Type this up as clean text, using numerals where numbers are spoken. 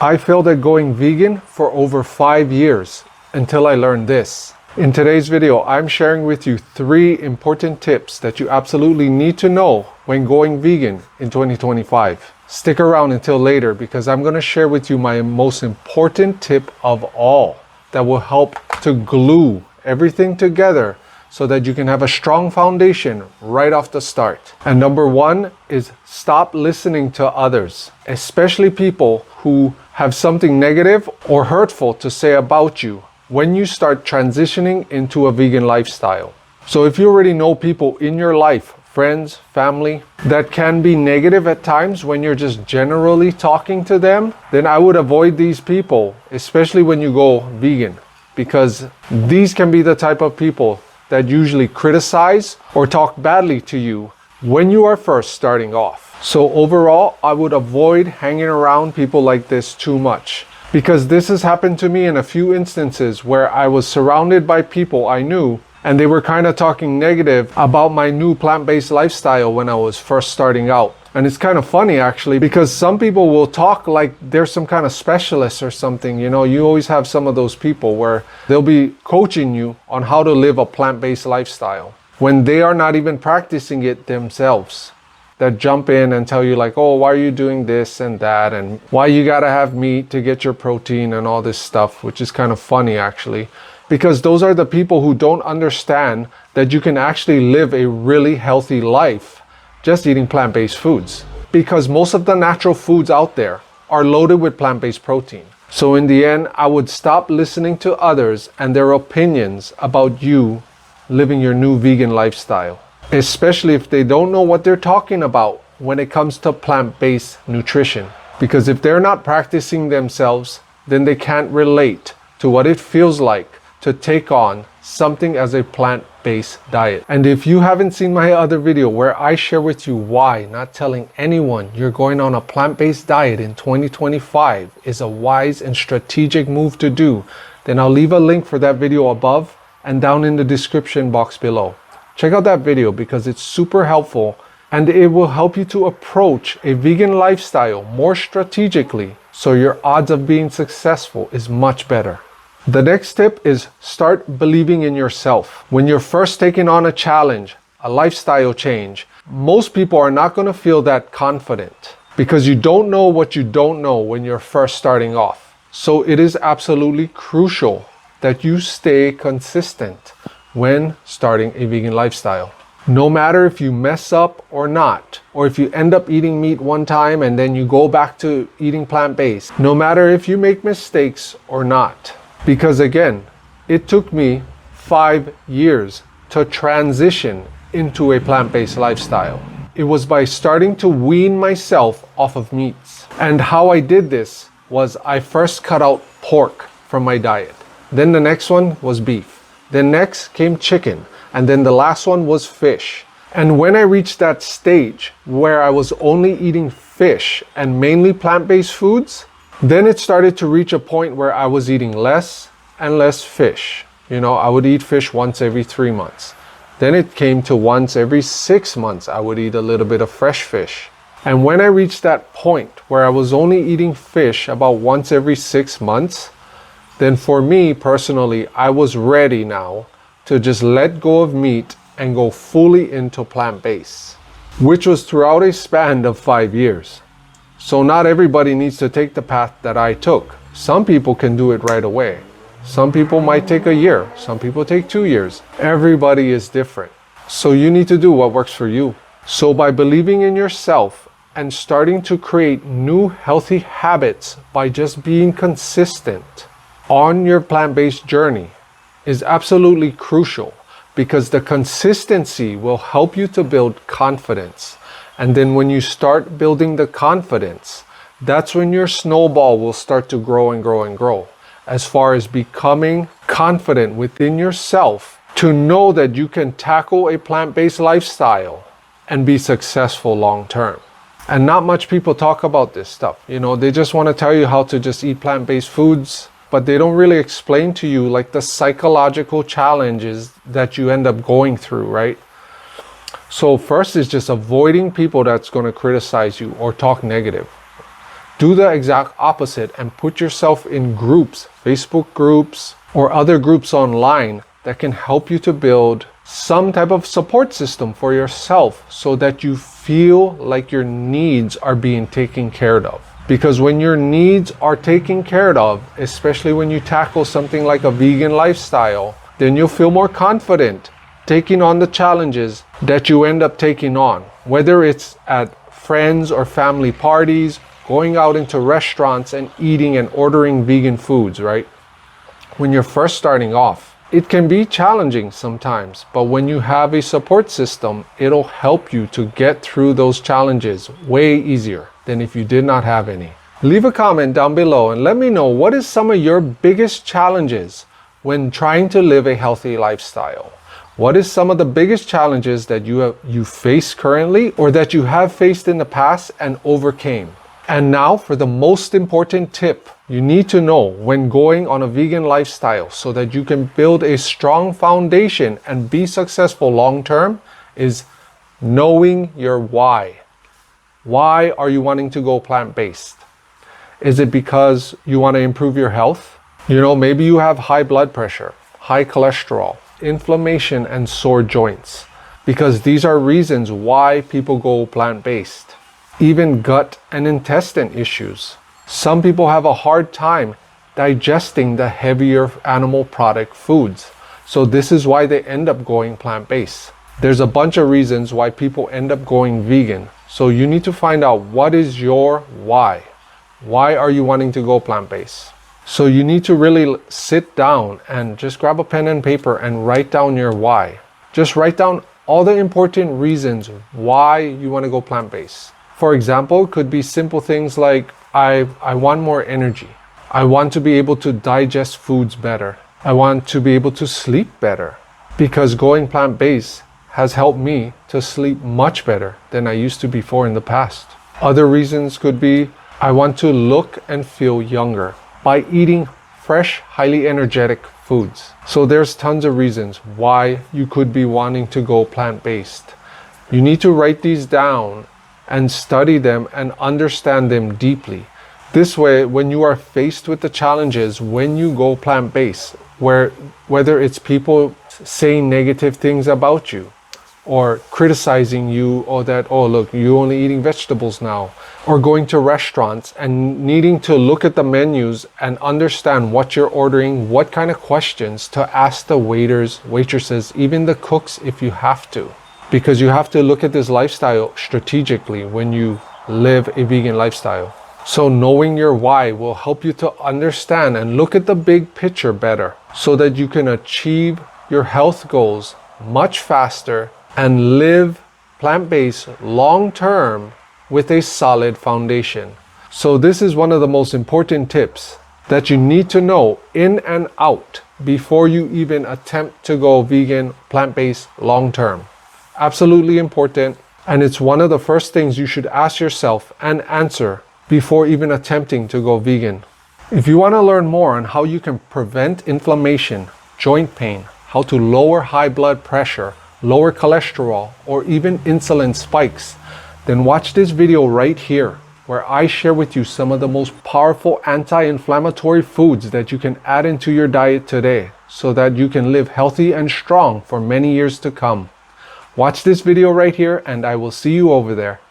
I failed at going vegan for over 5 years until I learned this. In today's video, I'm sharing with you 3 important tips that you absolutely need to know when going vegan in 2025. Stick around until later because I'm going to share with you my most important tip of all that will help to glue everything together so that you can have a strong foundation right off the start. And number 1 is stop listening to others, especially people who have something negative or hurtful to say about you when you start transitioning into a vegan lifestyle. So if you already know people in your life, friends, family, that can be negative at times when you're just generally talking to them, then I would avoid these people, especially when you go vegan, because these can be the type of people that usually criticize or talk badly to you when you are first starting off. So overall, I would avoid hanging around people like this too much, because this has happened to me in a few instances where I was surrounded by people I knew and they were kind of talking negative about my new plant-based lifestyle when I was first starting out. And it's kind of funny actually, because some people will talk like they're some kind of specialist or something. You know, you always have some of those people where they'll be coaching you on how to live a plant-based lifestyle when they are not even practicing it themselves. That jump in and tell you like, oh, why are you doing this and that, and why you gotta have meat to get your protein and all this stuff, which is kind of funny actually, because those are the people who don't understand that you can actually live a really healthy life just eating plant-based foods, because most of the natural foods out there are loaded with plant-based protein. So in the end, I would stop listening to others and their opinions about you living your new vegan lifestyle, especially if they don't know what they're talking about when it comes to plant-based nutrition. Because if they're not practicing themselves, then they can't relate to what it feels like to take on something as a plant-based diet. And if you haven't seen my other video where I share with you why not telling anyone you're going on a plant-based diet in 2025 is a wise and strategic move to do, then I'll leave a link for that video above and down in the description box below. Check out that video because it's super helpful and it will help you to approach a vegan lifestyle more strategically, so your odds of being successful is much better. The next tip is start believing in yourself. When you're first taking on a challenge, a lifestyle change, most people are not going to feel that confident because you don't know what you don't know when you're first starting off. So it is absolutely crucial that you stay consistent when starting a vegan lifestyle. No matter if you mess up or not, or if you end up eating meat one time and then you go back to eating plant-based, no matter if you make mistakes or not. Because again, it took me 5 years to transition into a plant-based lifestyle. It was by starting to wean myself off of meats. And how I did this was I first cut out pork from my diet. Then the next one was beef. Then next came chicken. And then the last one was fish. And when I reached that stage where I was only eating fish and mainly plant-based foods, then it started to reach a point where I was eating less and less fish. You know, I would eat fish once every 3 months. Then it came to once every 6 months, I would eat a little bit of fresh fish. And when I reached that point where I was only eating fish about once every 6 months, then for me personally, I was ready now to just let go of meat and go fully into plant-based, which was throughout a span of 5 years. So not everybody needs to take the path that I took. Some people can do it right away. Some people might take a year. Some people take 2 years. Everybody is different. So you need to do what works for you. So by believing in yourself and starting to create new healthy habits by just being consistent on your plant-based journey is absolutely crucial, because the consistency will help you to build confidence. And then when you start building the confidence, that's when your snowball will start to grow and grow and grow, as far as becoming confident within yourself to know that you can tackle a plant-based lifestyle and be successful long term. And not much people talk about this stuff. You know, they just want to tell you how to just eat plant-based foods, but they don't really explain to you like the psychological challenges that you end up going through, right? So first is just avoiding people that's going to criticize you or talk negative. Do the exact opposite and put yourself in groups, Facebook groups, or other groups online that can help you to build some type of support system for yourself so that you feel like your needs are being taken care of. Because when your needs are taken care of, especially when you tackle something like a vegan lifestyle, then you'll feel more confident taking on the challenges that you end up taking on. Whether it's at friends or family parties, going out into restaurants and eating and ordering vegan foods, right? When you're first starting off, it can be challenging sometimes, but when you have a support system, it'll help you to get through those challenges way easier than if you did not have any. Leave a comment down below and let me know what is some of your biggest challenges when trying to live a healthy lifestyle. What is some of the biggest challenges that you face currently or that you have faced in the past and overcame? And now for the most important tip you need to know when going on a vegan lifestyle so that you can build a strong foundation and be successful long term is knowing your why. Why are you wanting to go plant-based? Is it because you want to improve your health? You know, maybe you have high blood pressure, high cholesterol, inflammation, and sore joints, because these are reasons why people go plant-based. Even gut and intestine issues. Some people have a hard time digesting the heavier animal product foods. So this is why they end up going plant-based. There's a bunch of reasons why people end up going vegan. So you need to find out what is your why. Why are you wanting to go plant-based? So you need to really sit down and just grab a pen and paper and write down your why. Just write down all the important reasons why you want to go plant-based. For example, it could be simple things like, I want more energy. I want to be able to digest foods better. I want to be able to sleep better. Because going plant-based has helped me to sleep much better than I used to before in the past. Other reasons could be, I want to look and feel younger by eating fresh, highly energetic foods. So there's tons of reasons why you could be wanting to go plant-based. You need to write these down and study them and understand them deeply. This way, when you are faced with the challenges when you go plant-based, whether it's people saying negative things about you or criticizing you, or that, oh look, you're only eating vegetables now, or going to restaurants and needing to look at the menus and understand what you're ordering, what kind of questions to ask the waiters, waitresses, even the cooks if you have to. Because you have to look at this lifestyle strategically when you live a vegan lifestyle. So knowing your why will help you to understand and look at the big picture better so that you can achieve your health goals much faster and live plant-based long-term with a solid foundation. So this is one of the most important tips that you need to know in and out before you even attempt to go vegan, plant-based long-term. Absolutely important, and it's one of the first things you should ask yourself and answer before even attempting to go vegan. If you want to learn more on how you can prevent inflammation, joint pain, how to lower high blood pressure, lower cholesterol, or even insulin spikes, then watch this video right here, where I share with you some of the most powerful anti-inflammatory foods that you can add into your diet today so that you can live healthy and strong for many years to come. Watch this video right here, and I will see you over there.